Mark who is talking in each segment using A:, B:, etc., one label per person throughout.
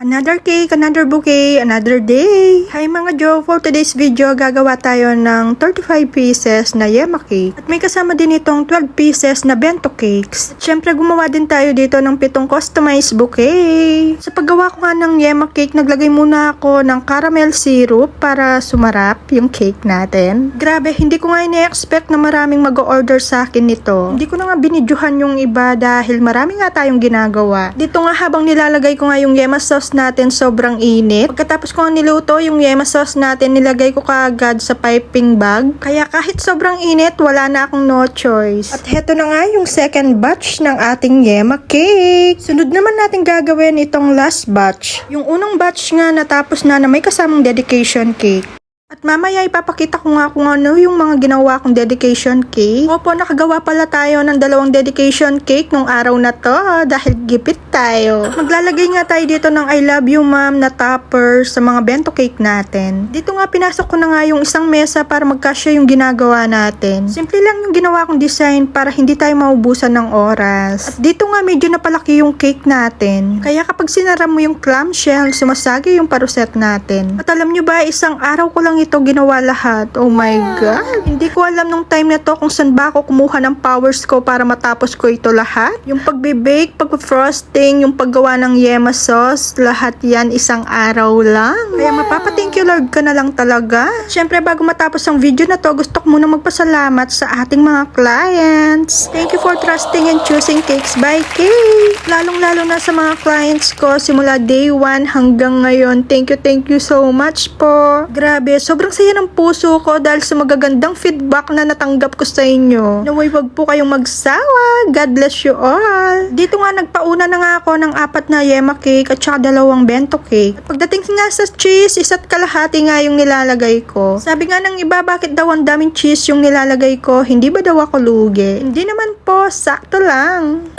A: Another cake, another bouquet, another day. Hi mga Jo, for today's video, gagawa tayo ng 35 pieces na yema cake. At may kasama din itong 12 pieces na bento cakes. At syempre gumawa din tayo dito ng 7 customized bouquet. Sa paggawa ko nga ng yema cake, naglagay muna ako ng caramel syrup para sumarap yung cake natin. Grabe, hindi ko nga ina-expect na maraming mag-order sa akin nito. Hindi ko na nga binidyohan yung iba dahil marami nga tayong ginagawa. Dito nga habang nilalagay ko nga yung yema sauce natin, sobrang init. Pagkatapos ko nga niluto yung yema sauce natin, nilagay ko kaagad sa piping bag. Kaya kahit sobrang init, wala na akong no choice. At heto na nga yung second batch ng ating yema cake. Sunod naman natin gagawin itong last batch. Yung unang batch nga natapos na may kasamang dedication cake. At mamaya ipapakita ko nga kung ano yung mga ginawa kong dedication cake. Opo, nakagawa pala tayo ng 2 dedication cake nung araw na to dahil gipit tayo. Maglalagay nga tayo dito ng I love you ma'am na topper sa mga bento cake natin. Dito nga pinasok ko na nga yung isang mesa para magkasya yung ginagawa natin. Simple lang yung ginawa kong design para hindi tayo maubusan ng oras. At dito nga medyo napalaki yung cake natin. Kaya kapag sinara mo yung clamshell, sumasagi yung paruset natin. At alam nyo ba, isang araw ko lang ito ginawa lahat. Oh my God. Hindi ko alam nung time na to kung saan ba ako kumuha ng powers ko para matapos ko ito lahat. Yung pagbe-bake, pag-frosting, yung paggawa ng yema sauce, lahat yan isang araw lang. Kaya mapapa-thank you Lord ka na lang talaga. Siyempre bago matapos ang video na to, gusto ko muna magpasalamat sa ating mga clients. Thank you for trusting and choosing Cakes by Cake. Lalong-lalo na sa mga clients ko simula day 1 hanggang ngayon. Thank you so much po. Grabe, sobrang saya ng puso ko dahil sa magagandang feedback na natanggap ko sa inyo. Naway wag po kayong magsawa. God bless you all. Dito nga nagpauna na nga ako ng 4 na yema cake at saka 2 bento cake. At pagdating nga sa cheese, 1 kalahati nga yung nilalagay ko. Sabi nga ng iba, bakit daw ang daming cheese yung nilalagay ko? Hindi ba daw ako lugi? Hindi naman po, sakto lang.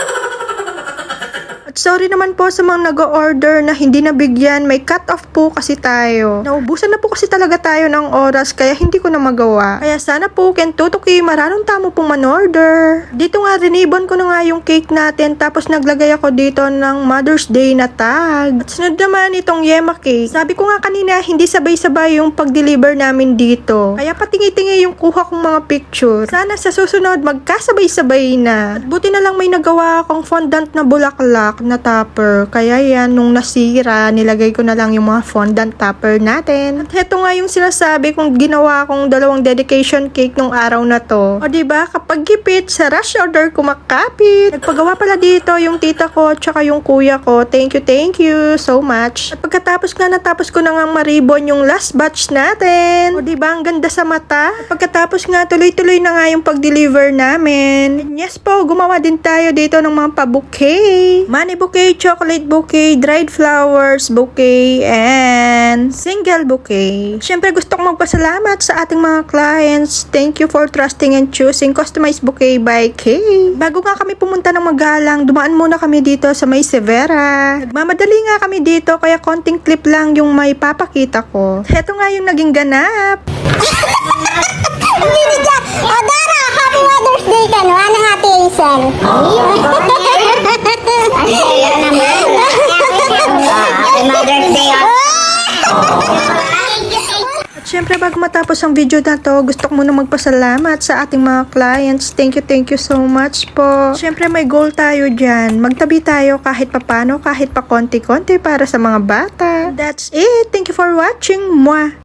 A: At sorry naman po sa mga nag-order na hindi nabigyan, may cut-off po kasi tayo. Naubusan na po kasi talaga tayo ng oras kaya hindi ko na magawa. Kaya sana po, kentutuki, maraming tamo pong man-order. Dito nga, rinibon ko na nga yung cake natin tapos naglagay ako dito ng Mother's Day na tag. At sunod naman itong yema cake. Sabi ko nga kanina, hindi sabay-sabay yung pag-deliver namin dito. Kaya patingi-tingi yung kuha kong mga picture. Sana sa susunod, magkasabay-sabay na. At buti na lang may nagawa akong fondant na bulaklak na topper. Kaya yan, nung nasira, nilagay ko na lang yung mga fondant topper natin. At heto nga yung sinasabi kong ginawa kong 2 dedication cake nung araw na to. O diba, kapag gipit, sa rush order kumakapit. Nagpagawa pala dito yung tita ko tsaka yung kuya ko. Thank you so much. At pagkatapos nga, natapos ko na nga maribon yung last batch natin. O diba, ang ganda sa mata. At pagkatapos nga, tuloy-tuloy na nga yung pag-deliver namin. And yes po, gumawa din tayo dito ng mga pa-bouquet. Money bouquet, chocolate bouquet, dried flowers bouquet, and single bouquet. Siyempre gusto kong magpasalamat sa ating mga clients. Thank you for trusting and choosing customized bouquet by Kay. Bago nga kami pumunta ng magalang, dumaan muna kami dito sa May Severa. Nagmamadali nga kami dito kaya konting clip lang yung may papakita ko. Heto nga yung naging ganap.
B: Dara, happy Mother's Day ka, no? Ano nga, Hazel? Ayan naman. Happy Mother's Day.
A: At syempre bago matapos ang video na to, gusto ko muna magpasalamat sa ating mga clients. Thank you so much po. Syempre may goal tayo dyan. Magtabi tayo kahit papano, kahit pa konti-konti para sa mga bata. That's it. Thank you for watching. Mwah!